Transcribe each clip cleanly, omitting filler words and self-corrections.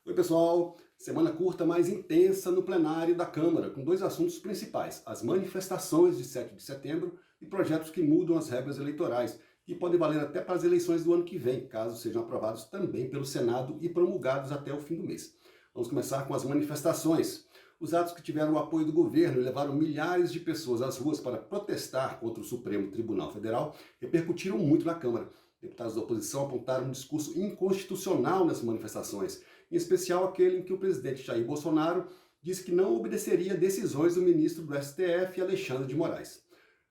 Oi, pessoal! Semana curta mais intensa no plenário da Câmara, com dois assuntos principais: as manifestações de 7 de setembro e projetos que mudam as regras eleitorais, que podem valer até para as eleições do ano que vem, caso sejam aprovados também pelo Senado e promulgados até o fim do mês. Vamos começar com as manifestações. Os atos que tiveram o apoio do governo e levaram milhares de pessoas às ruas para protestar contra o Supremo Tribunal Federal repercutiram muito na Câmara. Deputados da oposição apontaram um discurso inconstitucional nessas manifestações, em especial aquele em que o presidente Jair Bolsonaro disse que não obedeceria decisões do ministro do STF, Alexandre de Moraes.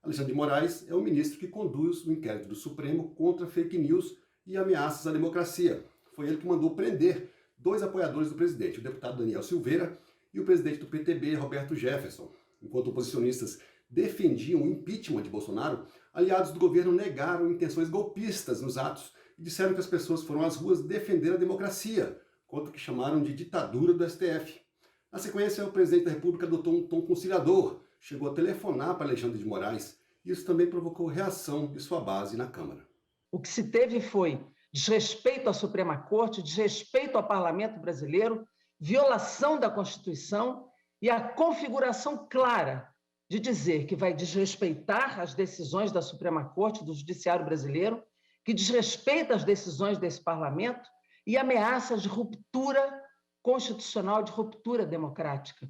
Alexandre de Moraes é o ministro que conduz o inquérito do Supremo contra fake news e ameaças à democracia. Foi ele que mandou prender dois apoiadores do presidente, o deputado Daniel Silveira e o presidente do PTB, Roberto Jefferson. Enquanto oposicionistas defendiam o impeachment de Bolsonaro, aliados do governo negaram intenções golpistas nos atos e disseram que as pessoas foram às ruas defender a democracia, contra o que chamaram de ditadura do STF. Na sequência, o presidente da República adotou um tom conciliador, chegou a telefonar para Alexandre de Moraes, e isso também provocou reação de sua base na Câmara. O que se teve foi desrespeito à Suprema Corte, desrespeito ao Parlamento brasileiro, violação da Constituição e a configuração clara de dizer que vai desrespeitar as decisões da Suprema Corte, do Judiciário brasileiro, que desrespeita as decisões desse Parlamento e ameaças de ruptura constitucional, de ruptura democrática.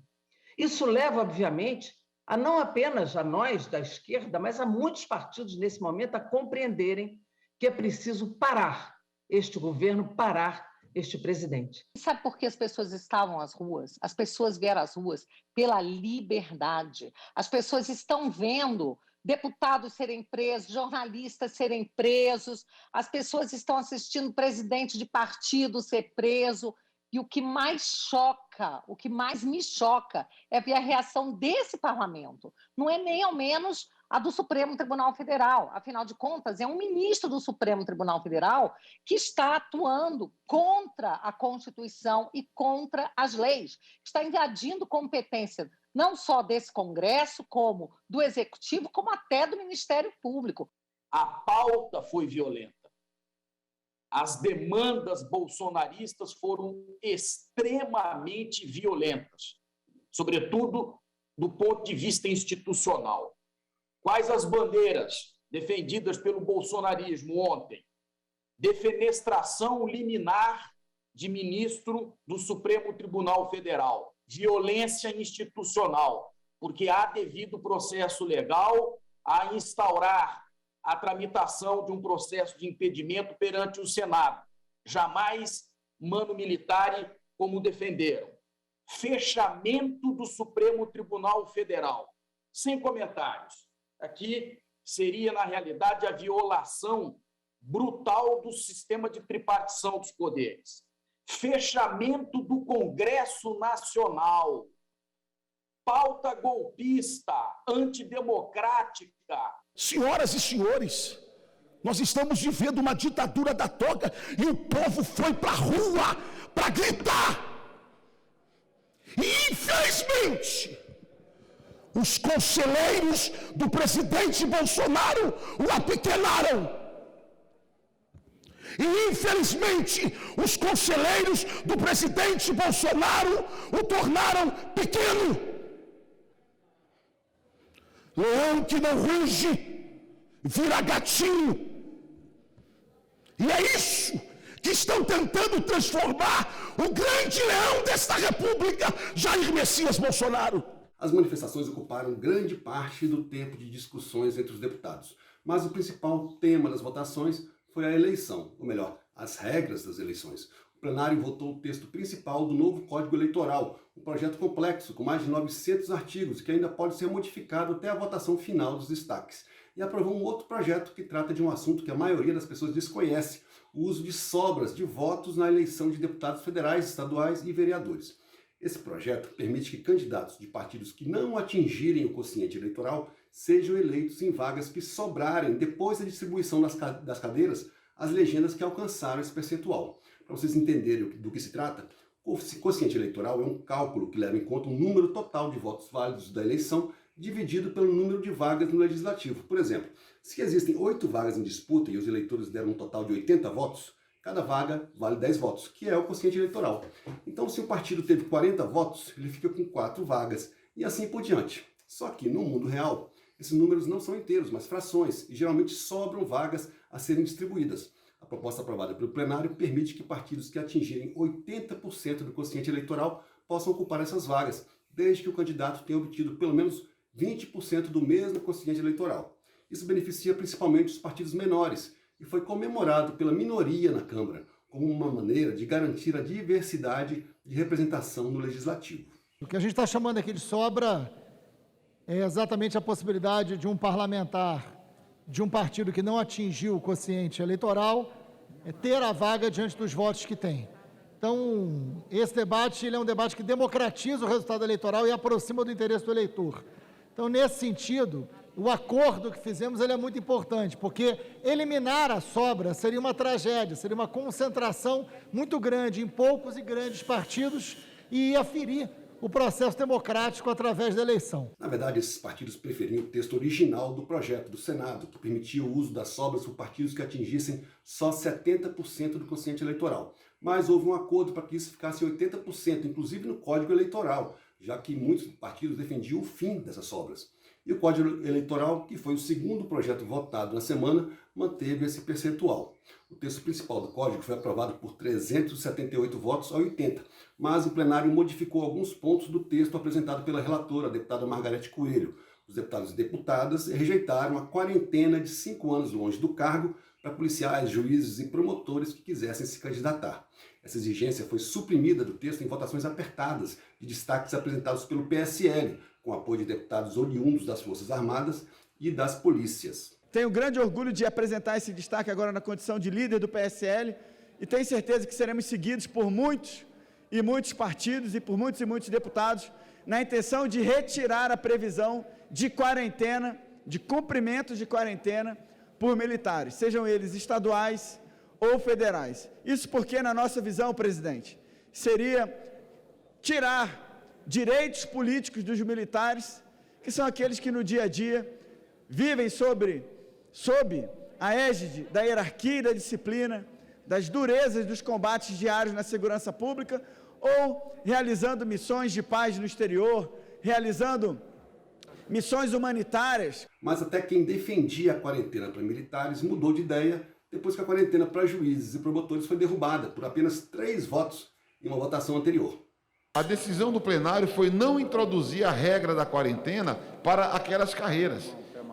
Isso leva, obviamente, a não apenas a nós da esquerda, mas a muitos partidos nesse momento a compreenderem que é preciso parar este governo, parar este presidente. Sabe por que as pessoas estavam às ruas? As pessoas vieram às ruas pela liberdade. As pessoas estão vendo deputados serem presos, jornalistas serem presos, as pessoas estão assistindo presidente de partido ser preso. E o que mais choca, o que mais me choca é ver a reação desse parlamento. Não é nem ao menos a do Supremo Tribunal Federal. Afinal de contas, é um ministro do Supremo Tribunal Federal que está atuando contra a Constituição e contra as leis, está invadindo competência não só desse Congresso, como do Executivo, como até do Ministério Público. A pauta foi violenta. As demandas bolsonaristas foram extremamente violentas, sobretudo do ponto de vista institucional. Quais as bandeiras defendidas pelo bolsonarismo ontem? Defenestração liminar de ministro do Supremo Tribunal Federal, violência institucional, porque há devido processo legal a instaurar a tramitação de um processo de impedimento perante o Senado. Jamais mano militare como defenderam. Fechamento do Supremo Tribunal Federal. Sem comentários. Aqui seria, na realidade, a violação brutal do sistema de tripartição dos poderes. Fechamento do Congresso Nacional. Pauta golpista, antidemocrática. Senhoras e senhores, nós estamos vivendo uma ditadura da toga e o povo foi para a rua para gritar. E, infelizmente, os conselheiros do presidente Bolsonaro o apequenaram. E, infelizmente, os conselheiros do presidente Bolsonaro o tornaram pequeno. Leão que não ruge, vira gatinho. E é isso que estão tentando transformar o grande leão desta república, Jair Messias Bolsonaro. As manifestações ocuparam grande parte do tempo de discussões entre os deputados, mas o principal tema das votações foi a eleição, ou melhor, as regras das eleições. O plenário votou o texto principal do novo Código Eleitoral, um projeto complexo, com mais de 900 artigos, que ainda pode ser modificado até a votação final dos destaques. E aprovou um outro projeto que trata de um assunto que a maioria das pessoas desconhece, o uso de sobras de votos na eleição de deputados federais, estaduais e vereadores. Esse projeto permite que candidatos de partidos que não atingirem o quociente eleitoral sejam eleitos em vagas que sobrarem depois da distribuição das cadeiras às legendas que alcançaram esse percentual. Para vocês entenderem do que se trata, o quociente eleitoral é um cálculo que leva em conta o número total de votos válidos da eleição dividido pelo número de vagas no Legislativo. Por exemplo, se existem 8 vagas em disputa e os eleitores deram um total de 80 votos, Cada vaga vale 10 votos, que é o quociente eleitoral. Então, se o partido teve 40 votos, ele fica com 4 vagas, e assim por diante. Só que, no mundo real, esses números não são inteiros, mas frações, e geralmente sobram vagas a serem distribuídas. A proposta aprovada pelo plenário permite que partidos que atingirem 80% do quociente eleitoral possam ocupar essas vagas, desde que o candidato tenha obtido pelo menos 20% do mesmo quociente eleitoral. Isso beneficia principalmente os partidos menores e foi comemorado pela minoria na Câmara, como uma maneira de garantir a diversidade de representação no Legislativo. O que a gente está chamando aqui de sobra é exatamente a possibilidade de um parlamentar de um partido que não atingiu o quociente eleitoral ter a vaga diante dos votos que tem. Então, esse debate ele é um debate que democratiza o resultado eleitoral e aproxima do interesse do eleitor. Então, nesse sentido, o acordo que fizemos ele é muito importante, porque eliminar a sobra seria uma tragédia, seria uma concentração muito grande em poucos e grandes partidos e ia ferir o processo democrático através da eleição. Na verdade, esses partidos preferiam o texto original do projeto do Senado, que permitia o uso das sobras por partidos que atingissem só 70% do quociente eleitoral. Mas houve um acordo para que isso ficasse 80%, inclusive no Código Eleitoral, já que muitos partidos defendiam o fim dessas sobras. E o Código Eleitoral, que foi o segundo projeto votado na semana, manteve esse percentual. O texto principal do Código foi aprovado por 378 votos a 80, mas o plenário modificou alguns pontos do texto apresentado pela relatora, a deputada Margarete Coelho. Os deputados e deputadas rejeitaram a quarentena de 5 anos longe do cargo para policiais, juízes e promotores que quisessem se candidatar. Essa exigência foi suprimida do texto em votações apertadas de destaques apresentados pelo PSL, com apoio de deputados oriundos das Forças Armadas e das polícias. Tenho grande orgulho de apresentar esse destaque agora na condição de líder do PSL e tenho certeza que seremos seguidos por muitos e muitos partidos e por muitos e muitos deputados na intenção de retirar a previsão de quarentena, de cumprimento de quarentena por militares, sejam eles estaduais ou federais. Isso porque, na nossa visão, presidente, seria tirar direitos políticos dos militares, que são aqueles que no dia a dia vivem sob a égide da hierarquia e da disciplina, das durezas dos combates diários na segurança pública, ou realizando missões de paz no exterior, realizando missões humanitárias. Mas até quem defendia a quarentena para militares mudou de ideia depois que a quarentena para juízes e promotores foi derrubada por apenas 3 votos em uma votação anterior. A decisão do plenário foi não introduzir a regra da quarentena para aquelas carreiras.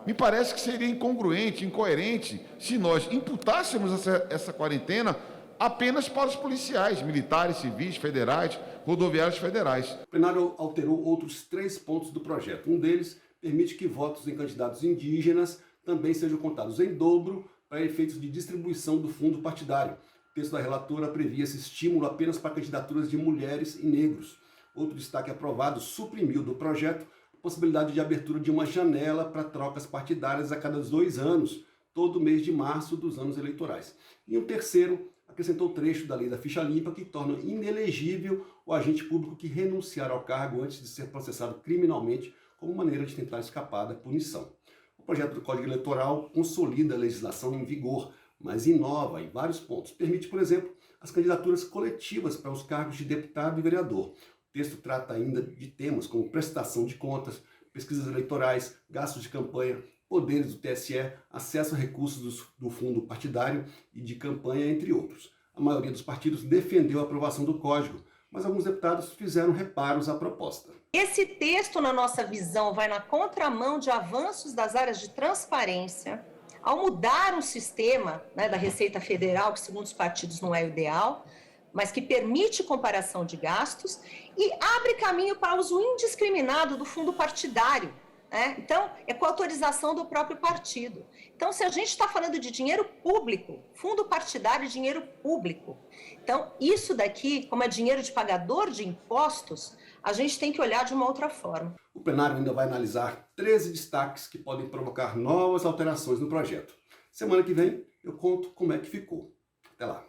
Me parece que seria incongruente, incoerente, se nós imputássemos essa quarentena apenas para os policiais, militares, civis, federais, rodoviários federais. O plenário alterou outros 3 pontos do projeto. Um deles permite que votos em candidatos indígenas também sejam contados em dobro para efeitos de distribuição do fundo partidário. O texto da relatora previa esse estímulo apenas para candidaturas de mulheres e negros. Outro destaque aprovado suprimiu do projeto a possibilidade de abertura de uma janela para trocas partidárias a cada 2 anos, todo mês de março dos anos eleitorais. E um terceiro acrescentou trecho da lei da ficha limpa que torna inelegível o agente público que renunciar ao cargo antes de ser processado criminalmente como maneira de tentar escapar da punição. O projeto do Código Eleitoral consolida a legislação em vigor, mas inova em vários pontos. Permite, por exemplo, as candidaturas coletivas para os cargos de deputado e vereador. O texto trata ainda de temas como prestação de contas, pesquisas eleitorais, gastos de campanha, poderes do TSE, acesso a recursos do fundo partidário e de campanha, entre outros. A maioria dos partidos defendeu a aprovação do Código, mas alguns deputados fizeram reparos à proposta. Esse texto, na nossa visão, vai na contramão de avanços das áreas de transparência, ao mudar o sistema, né, da Receita Federal, que segundo os partidos não é o ideal, mas que permite comparação de gastos e abre caminho para o uso indiscriminado do fundo partidário. Então, é com autorização do próprio partido. Então, se a gente está falando de dinheiro público, fundo partidário, dinheiro público. Então, isso daqui, como é dinheiro de pagador de impostos, a gente tem que olhar de uma outra forma. O plenário ainda vai analisar 13 destaques que podem provocar novas alterações no projeto. Semana que vem eu conto como é que ficou. Até lá.